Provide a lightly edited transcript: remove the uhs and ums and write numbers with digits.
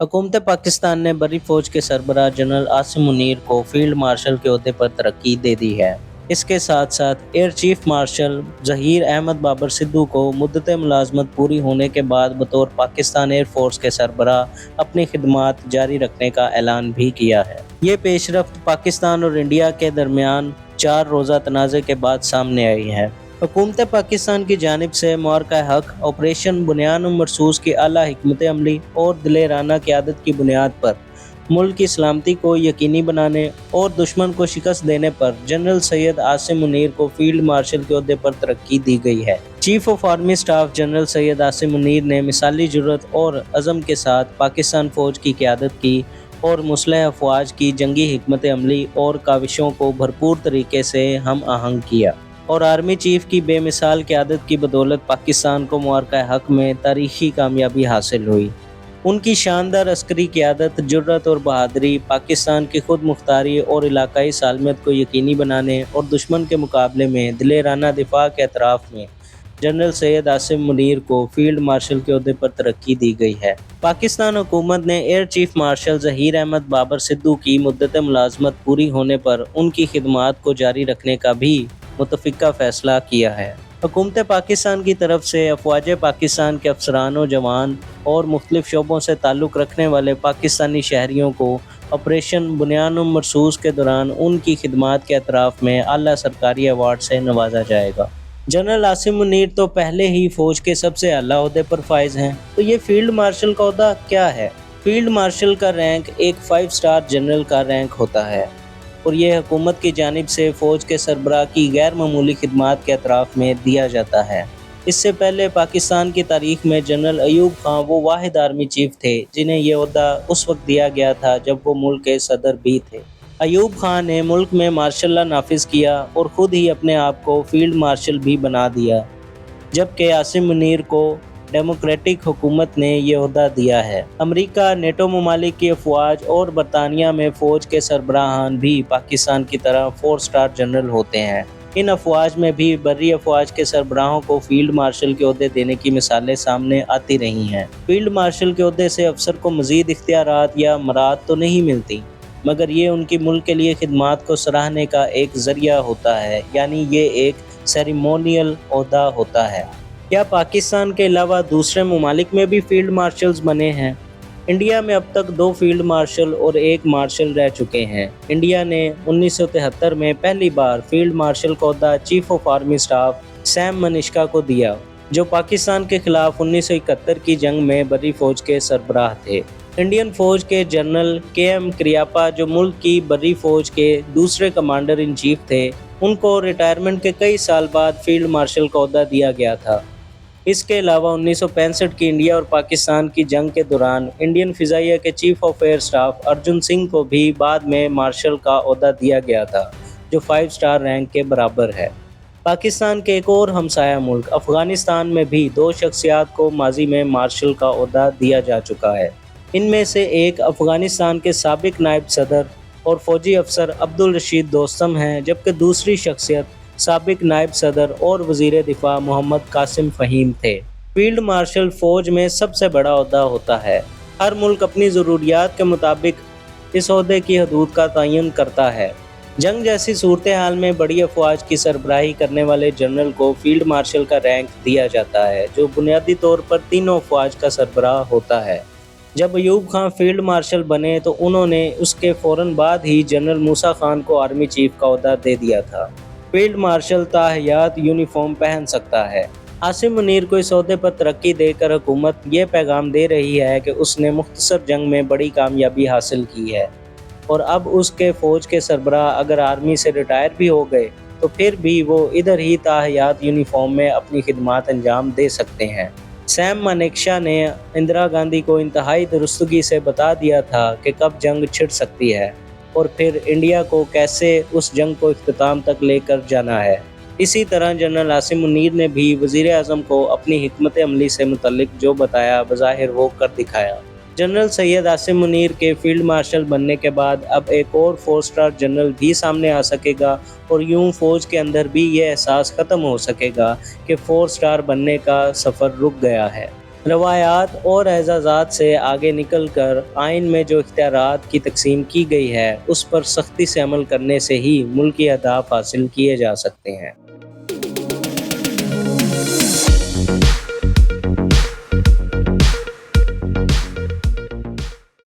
हुकूमत पाकिस्तान ने बरी फौज के सरबराह जनरल आसिम मुनीर को फील्ड मार्शल के ओहदे पर तरक्की दे दी है। इसके साथ साथ air chief marshal Zaheer Ahmed Babar Sidhu को मुद्दत मुलाजमत पूरी होने के बाद बतौर पाकिस्तान एयर फोर्स के सरबराह अपनी खिदमात जारी रखने का ऐलान भी किया है। ये पेशरफ्त पाकिस्तान और इंडिया के दरमियान 4 रोज़ा तनाज़े के बाद सामने आई है। हुकूमत पाकिस्तान की जानिब से मुआरका हक ऑपरेशन बुनियान मरसूस की आला हिकमत अमली और दिलेराना क़यादत की बुनियाद पर मुल्क की सलामती को यकीनी बनाने और दुश्मन को शिकस्त देने पर जनरल सैयद आसिम मुनीर को फील्ड मार्शल के ओहदे पर तरक्की दी गई है। Chief of army staff general Syed Asim Munir ने मिसाली जुर्रत और अज़म के साथ पाकिस्तान फ़ौज की क़यादत की और मुसलह अफवाज की जंगी हिकमत अमली और काविशों को भरपूर तरीके से हम आहंग किया और आर्मी चीफ की बेमिसाल क़यादत की बदौलत पाकिस्तान को मुआरका हक में तारीखी कामयाबी हासिल हुई। उनकी शानदार अस्करी क़यादत, जुर्रत और बहादुरी पाकिस्तान की खुद मुख्तारी और इलाकाई सालमियत को यकीनी बनाने और दुश्मन के मुकाबले में दिलेराना दिफा के अतराफ़ में जनरल सैयद आसिम मुनीर को फील्ड मार्शल के ओहदे पर तरक्की दी गई है। पाकिस्तान हुकूमत ने air chief marshal Zaheer Ahmed Babar Sidhu की मुद्दत मुलाजमत पूरी होने पर उनकी खिदमात को जारी रखने का भी मुतफ़िक़ा फ़ैसला किया है। हुकूमत पाकिस्तान की तरफ से अफवाज पाकिस्तान के अफसरान व जवान और मुख्तलिफ शोबों से ताल्लुक़ रखने वाले पाकिस्तानी शहरियों को ऑपरेशन बुनियान मरसूस के दौरान उनकी खिदमात के अतराफ़ में आला सरकारी अवार्ड से नवाजा जाएगा। जनरल आसिम मुनीर तो पहले ही फ़ौज के सबसे आला ओहदे पर फाइज हैं, तो ये फील्ड मार्शल का ओहदा क्या है? फील्ड मार्शल का रैंक एक 5 स्टार जनरल का रैंक होता है और यह हुकूमत की जानिब से फ़ौज के सरबराह की गैर मामूली खिदमात के अतराफ़ में दिया जाता है। इससे पहले पाकिस्तान की तारीख़ में जनरल अयूब खां वो वाहिद आर्मी चीफ थे जिन्हें यह ओहदा उस वक्त दिया गया था जब वो मुल्क के सदर भी थे। अयूब खान ने मुल्क में मार्शल लॉ नाफिज किया और ख़ुद ही अपने आप को फील्ड मार्शल भी बना दिया, जबकि आसिम मुनीर को डेमोक्रेटिक हुकूमत ने यह ओहदा दिया है। अमेरिका, नेटो ममालिक की अफवाज और बरतानिया में फ़ौज के सरबराहान भी पाकिस्तान की तरह 4 स्टार जनरल होते हैं। इन अफवाज में भी बर्री अफवाज के सरबराहों को फील्ड मार्शल के ओहदे देने की मिसालें सामने आती रही हैं। फील्ड मार्शल के ओहदे से अफसर को मज़ीद इख्तियारात या मराद तो नहीं मिलती, मगर ये उनकी मुल्क के लिए खिदमात को सराहने का एक ज़रिया होता है, यानी ये एक सेरेमोनियल ओहदा होता है। क्या पाकिस्तान के अलावा दूसरे ममालिक में भी फील्ड मार्शल्स बने हैं? इंडिया में अब तक 2 फील्ड मार्शल और 1 मार्शल रह चुके हैं। इंडिया ने 1973 में पहली बार फील्ड मार्शल का ओहदा chief of army staff Sam मनिश्का को दिया, जो पाकिस्तान के खिलाफ 1971 की जंग में बर्री फ़ौज के सरबराह थे। इंडियन फ़ौज के जनरल KM क्रियाप्पा, जो मुल्क की बर्री फ़ौज के दूसरे कमांडर इन चीफ थे, उनको रिटायरमेंट के कई साल बाद फील्ड मार्शल का ओहदा दिया गया था। इसके अलावा 1965 की इंडिया और पाकिस्तान की जंग के दौरान इंडियन फ़िज़ाइया के chief of air staff Arjun Singh को भी बाद में मार्शल का ओहदा दिया गया था, जो 5 स्टार रैंक के बराबर है। पाकिस्तान के एक और हमसाया मुल्क अफ़गानिस्तान में भी 2 शख्सियात को माजी में मार्शल का ओहदा दिया जा चुका है। इनमें से एक अफ़गानिस्तान के साबिक नायब सदर और फ़ौजी अफसर अब्दुल रशीद दोस्तम हैं, जबकि दूसरी शख्सियत साबिक नायब सदर और वज़ीर दिफा मोहम्मद कासिम फ़हीम थे। फील्ड मार्शल फ़ौज में सबसे बड़ा ओहदा होता है। हर मुल्क अपनी ज़रूरियात के मुताबिक इस ओहदे की हदूद का तयन करता है। जंग जैसी सूरत हाल में बड़ी अफवाज की सरबराही करने वाले जनरल को फील्ड मार्शल का रैंक दिया जाता है, जो बुनियादी तौर पर तीनों अफवाज का सरबराह होता है। जब अयूब खां फील्ड मार्शल बने तो उन्होंने उसके फ़ौरन बाद ही जनरल मूसा खान को आर्मी चीफ का ओहदा दे दिया था। फील्ड मार्शल ताहयात यूनिफॉर्म पहन सकता है। आसिम मुनीर को इस ओहदे पर तरक्की देकर हुकूमत ये पैगाम दे रही है कि उसने मुख्तसर जंग में बड़ी कामयाबी हासिल की है और अब उसके फ़ौज के सरबराह अगर आर्मी से रिटायर भी हो गए तो फिर भी वो इधर ही ताहयात यूनिफॉर्म में अपनी खिदमात अंजाम दे सकते हैं। सैम मानेकशा ने इंदिरा गांधी को इंतहाई दुरुस्तगी से बता दिया था कि कब जंग छिड़ सकती है और फिर इंडिया को कैसे उस जंग को इख्तिताम तक लेकर जाना है। इसी तरह जनरल आसिम मुनीर ने भी वज़ीर आज़म को अपनी हिकमत अमली से मुतल्लिक जो बताया बज़ाहिर वो कर दिखाया। जनरल सैयद आसिम मुनीर के फील्ड मार्शल बनने के बाद अब एक और 4 स्टार जनरल भी सामने आ सकेगा और यूं फ़ौज के अंदर भी ये एहसास ख़त्म हो सकेगा कि 4 स्टार बनने का सफ़र रुक गया है। روایات اور اعزازات سے آگے نکل کر آئین میں جو اختیارات کی تقسیم کی گئی ہے اس پر سختی سے عمل کرنے سے ہی ملکی اہداف حاصل کیے جا سکتے ہیں۔